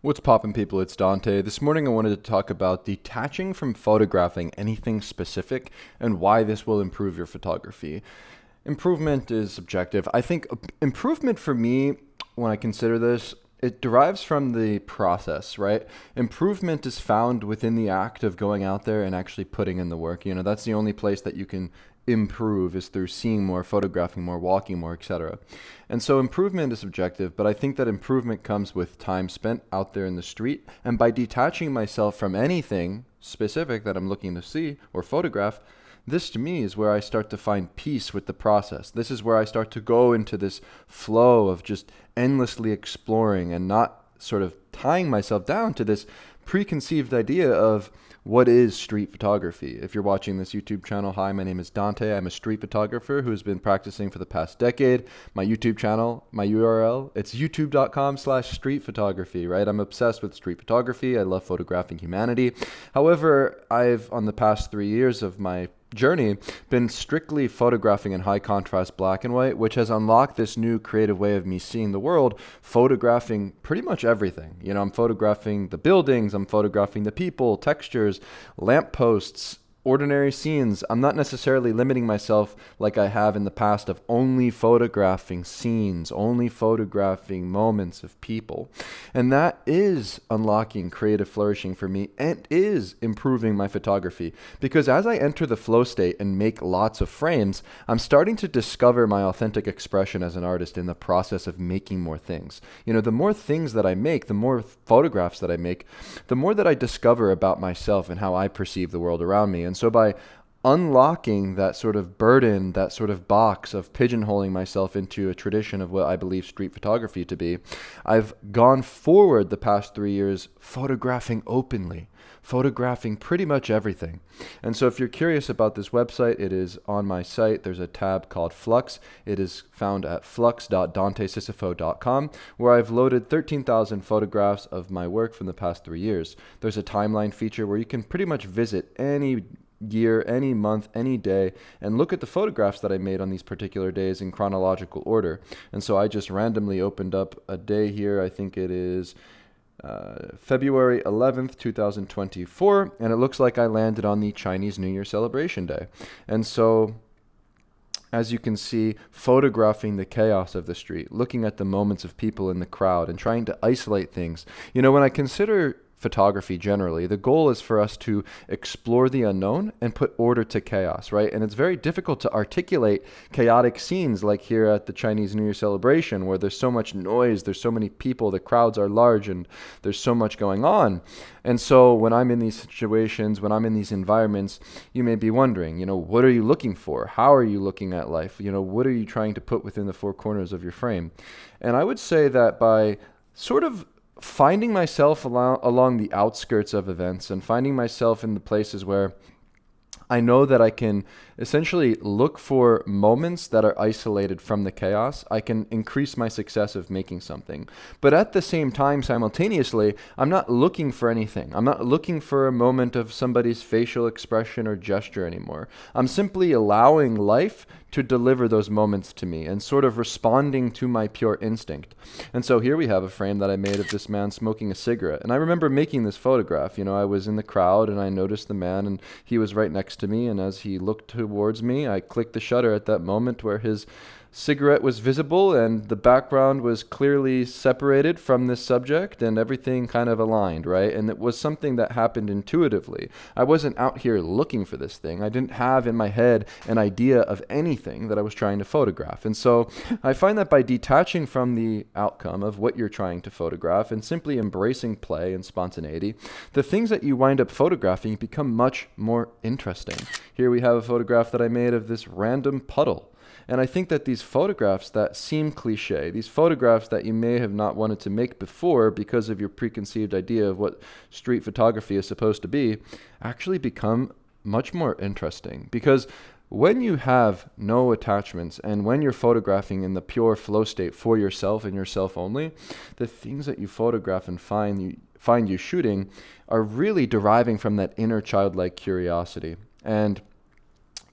What's poppin', people? It's Dante. This morning I wanted to talk about detaching from photographing anything specific and why this will improve your photography. Improvement is subjective. I think improvement for me, when I consider this, it derives from the process, right? Improvement is found within the act of going out there and actually putting in the work. That's the only place that you can improve is through seeing more, photographing more, walking more, etc. And so improvement is subjective, but I think that improvement comes with time spent out there in the street. And by detaching myself from anything specific that I'm looking to see or photograph, this to me is where I start to find peace with the process. This is where I start to go into this flow of just endlessly exploring and not sort of tying myself down to this preconceived idea of what is street photography. If you're watching this YouTube channel, hi, my name is Dante. I'm a street photographer who has been practicing for the past decade. My YouTube channel, my URL, it's youtube.com/street photography, right? I'm obsessed with street photography. I love photographing humanity. However, I've, on the past 3 years of my journey, been strictly photographing in high contrast black and white, which has unlocked this new creative way of me seeing the world, photographing pretty much everything. I'm photographing the buildings, I'm photographing the people, textures, lampposts, ordinary scenes. I'm not necessarily limiting myself like I have in the past of only photographing scenes, only photographing moments of people. And that is unlocking creative flourishing for me and is improving my photography. Because as I enter the flow state and make lots of frames, I'm starting to discover my authentic expression as an artist in the process of making more things. The more things that I make, the more photographs that I make, the more that I discover about myself and how I perceive the world around me. And so by unlocking that sort of burden, that sort of box of pigeonholing myself into a tradition of what I believe street photography to be, I've gone forward the past 3 years photographing openly, photographing pretty much everything. And so if you're curious about this website, it is on my site. There's a tab called Flux. It is found at flux.dantesisifo.com, where I've loaded 13,000 photographs of my work from the past 3 years. There's a timeline feature where you can pretty much visit any year, any month, any day, and look at the photographs that I made on these particular days in chronological order. And so I just randomly opened up a day here. I think it is February 11th, 2024, and it looks like I landed on the Chinese New Year celebration day. And so, as you can see, photographing the chaos of the street, looking at the moments of people in the crowd and trying to isolate things. When I consider photography generally, the goal is for us to explore the unknown and put order to chaos, right? And it's very difficult to articulate chaotic scenes like here at the Chinese New Year celebration, where there's so much noise, there's so many people, the crowds are large, and there's so much going on. And so when I'm in these situations, when I'm in these environments, you may be wondering, what are you looking for? How are you looking at life? What are you trying to put within the four corners of your frame? And I would say that by sort of finding myself along the outskirts of events and finding myself in the places where I know that I can essentially look for moments that are isolated from the chaos, I can increase my success of making something. But at the same time, simultaneously, I'm not looking for anything. I'm not looking for a moment of somebody's facial expression or gesture anymore. I'm simply allowing life to deliver those moments to me and sort of responding to my pure instinct. And so here we have a frame that I made of this man smoking a cigarette. And I remember making this photograph. I was in the crowd and I noticed the man and he was right next to me. And as he looked towards me, I clicked the shutter at that moment where his cigarette was visible and the background was clearly separated from this subject and everything kind of aligned, right? And it was something that happened intuitively. I wasn't out here looking for this thing. I didn't have in my head an idea of anything that I was trying to photograph. And so I find that by detaching from the outcome of what you're trying to photograph and simply embracing play and spontaneity, the things that you wind up photographing become much more interesting. Here we have a photograph that I made of this random puddle. And I think that these photographs that seem cliche, these photographs that you may have not wanted to make before because of your preconceived idea of what street photography is supposed to be, actually become much more interesting. Because when you have no attachments and when you're photographing in the pure flow state for yourself and yourself only, the things that you photograph and find you shooting are really deriving from that inner childlike curiosity. And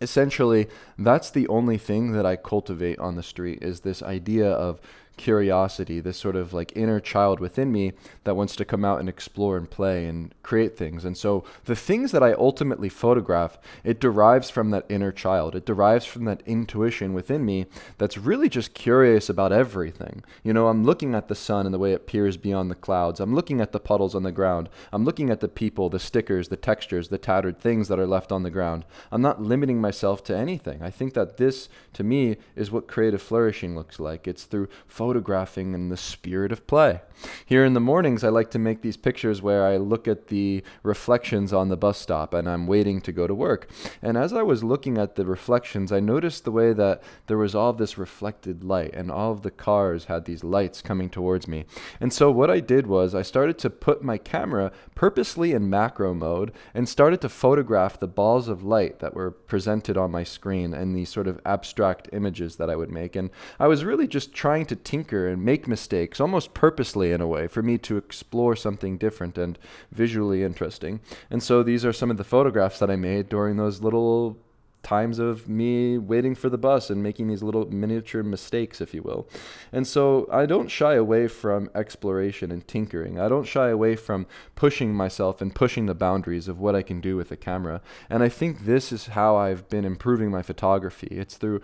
essentially, that's the only thing that I cultivate on the street, is this idea of curiosity, this sort of like inner child within me that wants to come out and explore and play and create things. And so the things that I ultimately photograph, it derives from that inner child. It derives from that intuition within me that's really just curious about everything. I'm looking at the sun and the way it peers beyond the clouds. I'm looking at the puddles on the ground. I'm looking at the people, the stickers, the textures, the tattered things that are left on the ground. I'm not limiting myself to anything. I think that this, to me, is what creative flourishing looks like. It's through photographing in the spirit of play. Here in the mornings, I like to make these pictures where I look at the reflections on the bus stop and I'm waiting to go to work. And as I was looking at the reflections, I noticed the way that there was all of this reflected light and all of the cars had these lights coming towards me. And so what I did was I started to put my camera purposely in macro mode and started to photograph the balls of light that were presented on my screen and these sort of abstract images that I would make. And I was really just trying to tinker and make mistakes, almost purposely in a way, for me to explore something different and visually interesting. And so these are some of the photographs that I made during those little times of me waiting for the bus and making these little miniature mistakes, if you will. And so I don't shy away from exploration and tinkering. I don't shy away from pushing myself and pushing the boundaries of what I can do with a camera. And I think this is how I've been improving my photography. It's through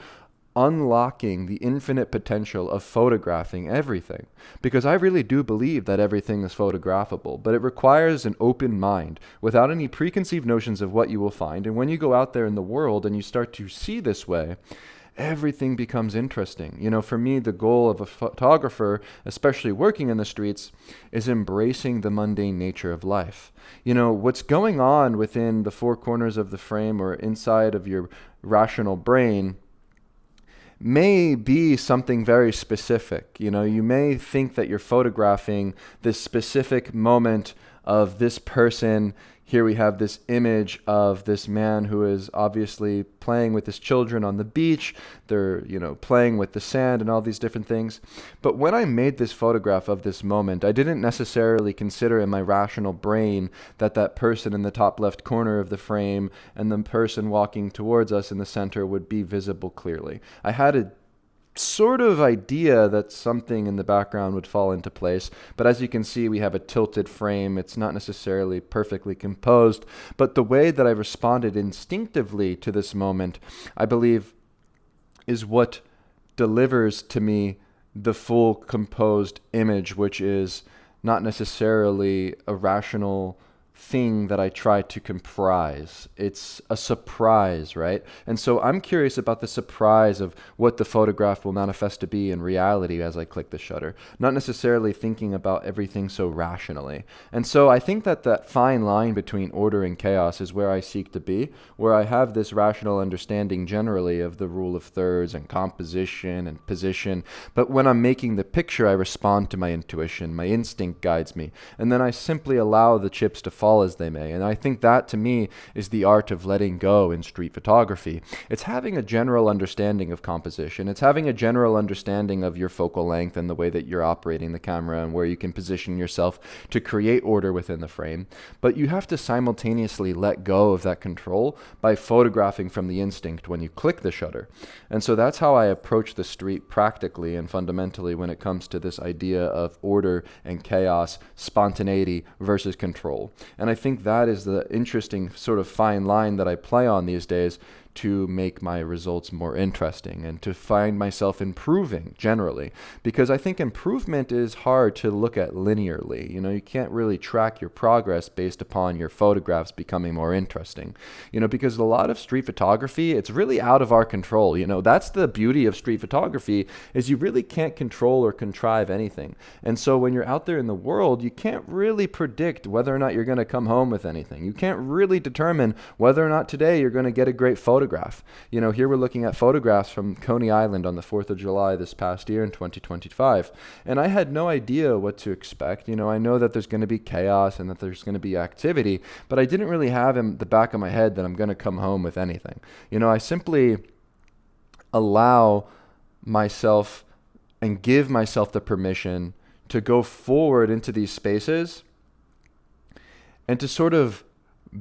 unlocking the infinite potential of photographing everything. Because I really do believe that everything is photographable, but it requires an open mind without any preconceived notions of what you will find. And when you go out there in the world and you start to see this way, everything becomes interesting. For me, the goal of a photographer, especially working in the streets, is embracing the mundane nature of life. What's going on within the four corners of the frame or inside of your rational brain may be something very specific. You may think that you're photographing this specific moment of this person. Here we have this image of this man who is obviously playing with his children on the beach. They're, playing with the sand and all these different things. But when I made this photograph of this moment, I didn't necessarily consider in my rational brain that that person in the top left corner of the frame and the person walking towards us in the center would be visible clearly. I had a sort of idea that something in the background would fall into place. But as you can see, we have a tilted frame. It's not necessarily perfectly composed, but the way that I responded instinctively to this moment, I believe, is what delivers to me the full composed image, which is not necessarily a rational thing that I try to comprise. It's a surprise, right? And so I'm curious about the surprise of what the photograph will manifest to be in reality as I click the shutter, not necessarily thinking about everything so rationally. And so I think that that fine line between order and chaos is where I seek to be, where I have this rational understanding generally of the rule of thirds and composition and position. But when I'm making the picture, I respond to my intuition. My instinct guides me. And then I simply allow the chips to fall as they may. And I think that, to me, is the art of letting go in street photography. It's having a general understanding of composition. It's having a general understanding of your focal length and the way that you're operating the camera and where you can position yourself to create order within the frame. But you have to simultaneously let go of that control by photographing from the instinct when you click the shutter. And so that's how I approach the street practically and fundamentally when it comes to this idea of order and chaos, spontaneity versus control. And I think that is the interesting sort of fine line that I play on these days to make my results more interesting and to find myself improving generally. Because I think improvement is hard to look at linearly. You can't really track your progress based upon your photographs becoming more interesting. Because a lot of street photography, it's really out of our control. That's the beauty of street photography, is you really can't control or contrive anything. And so when you're out there in the world, you can't really predict whether or not you're going to come home with anything. You can't really determine whether or not today you're going to get a great photograph. Here we're looking at photographs from Coney Island on the 4th of July this past year in 2025. And I had no idea what to expect. I know that there's going to be chaos and that there's going to be activity, but I didn't really have in the back of my head that I'm going to come home with anything. I simply allow myself and give myself the permission to go forward into these spaces and to sort of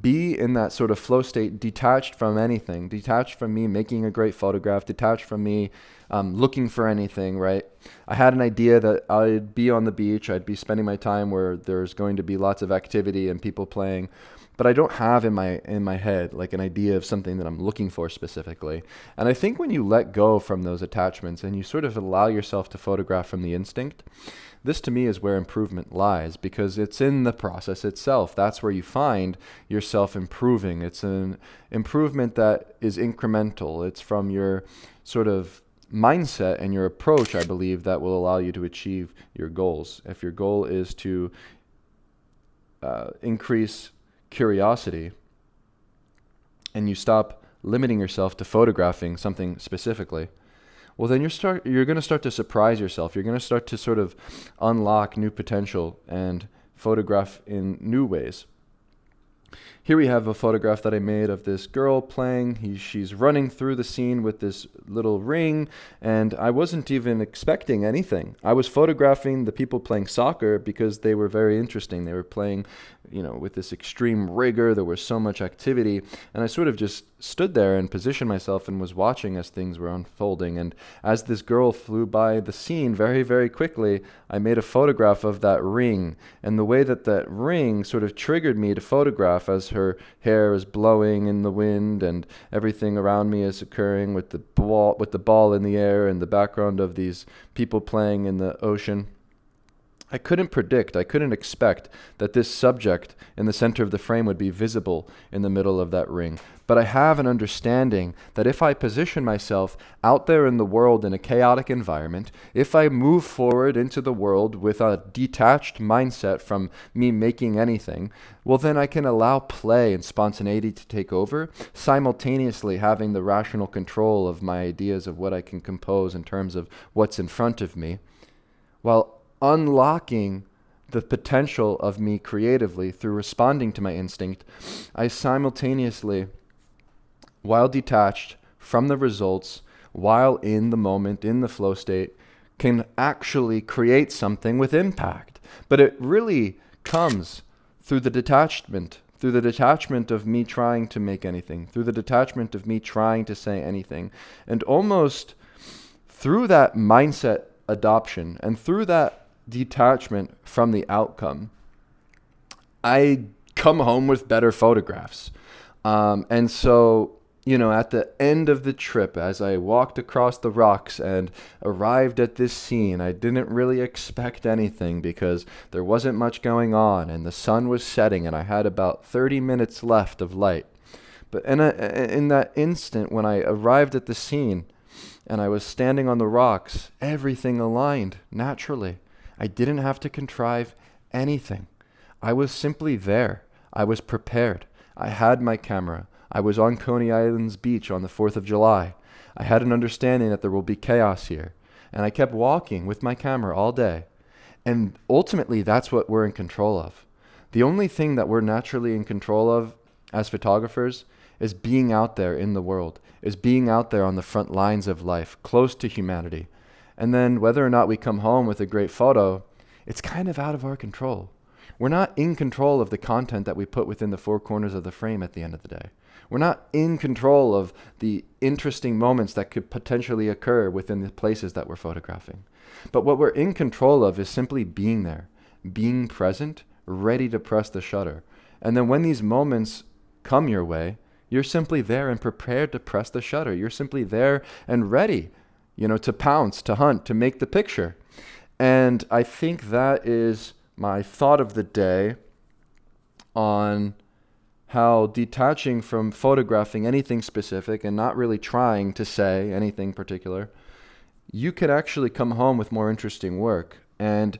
be in that sort of flow state, detached from anything, detached from me making a great photograph, detached from me looking for anything, right? I had an idea that I'd be on the beach, I'd be spending my time where there's going to be lots of activity and people playing, but I don't have in my head like an idea of something that I'm looking for specifically. And I think when you let go from those attachments and you sort of allow yourself to photograph from the instinct, this to me is where improvement lies, because it's in the process itself. That's where you find yourself improving. It's an improvement that is incremental. It's from your sort of mindset and your approach, I believe, that will allow you to achieve your goals. If your goal is to increase curiosity and you stop limiting yourself to photographing something specifically, well, then you're going to start to surprise yourself. You're going to start to sort of unlock new potential and photograph in new ways. Here we have a photograph that I made of this girl playing. She's running through the scene with this little ring, and I wasn't even expecting anything. I was photographing the people playing soccer because they were very interesting. They were playing, with this extreme rigor. There was so much activity, and I sort of just stood there and positioned myself and was watching as things were unfolding. And as this girl flew by the scene very, very quickly, I made a photograph of that ring, and the way that that ring sort of triggered me to photograph as her hair is blowing in the wind and everything around me is occurring with the ball in the air and the background of these people playing in the ocean. I couldn't expect that this subject in the center of the frame would be visible in the middle of that ring. But I have an understanding that if I position myself out there in the world in a chaotic environment, if I move forward into the world with a detached mindset from me making anything, well, then I can allow play and spontaneity to take over, simultaneously having the rational control of my ideas of what I can compose in terms of what's in front of me, while unlocking the potential of me creatively through responding to my instinct. I simultaneously, while detached from the results, while in the moment, in the flow state, can actually create something with impact. But it really comes through the detachment of me trying to make anything, through the detachment of me trying to say anything, and almost through that mindset adoption and through that detachment from the outcome, I come home with better photographs. And so, at the end of the trip, as I walked across the rocks and arrived at this scene, I didn't really expect anything because there wasn't much going on and the sun was setting and I had about 30 minutes left of light. But in that instant, when I arrived at the scene and I was standing on the rocks, everything aligned naturally. I didn't have to contrive anything. I was simply there. I was prepared. I had my camera. I was on Coney Island's beach on the 4th of July. I had an understanding that there will be chaos here. And I kept walking with my camera all day. And ultimately, that's what we're in control of. The only thing that we're naturally in control of as photographers is being out there in the world, is being out there on the front lines of life, close to humanity. And then whether or not we come home with a great photo, it's kind of out of our control. We're not in control of the content that we put within the four corners of the frame at the end of the day. We're not in control of the interesting moments that could potentially occur within the places that we're photographing. But what we're in control of is simply being there, being present, ready to press the shutter. And then when these moments come your way, you're simply there and prepared to press the shutter. You're simply there and ready, to pounce, to hunt, to make the picture. And I think that is my thought of the day on how detaching from photographing anything specific and not really trying to say anything particular, you could actually come home with more interesting work. And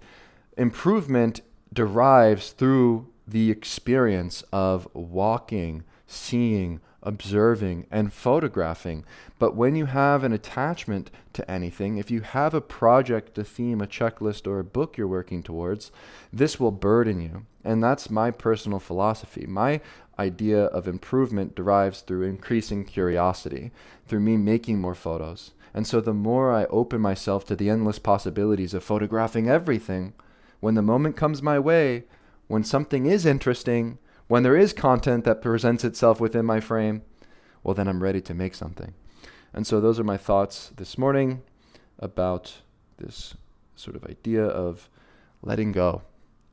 improvement derives through the experience of walking, seeing, observing, and photographing. But when you have an attachment to anything, if you have a project, a theme, a checklist, or a book you're working towards, this will burden you. And that's my personal philosophy. My idea of improvement derives through increasing curiosity, through me making more photos. And so the more I open myself to the endless possibilities of photographing everything, when the moment comes my way, when something is interesting, when there is content that presents itself within my frame, well, then I'm ready to make something. And so those are my thoughts this morning. about this sort of idea of letting go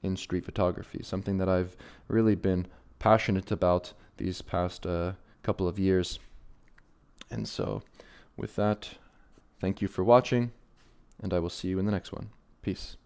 in street photography, something that I've really been passionate about these past couple of years. And so with that, thank you for watching, and I will see you in the next one. Peace.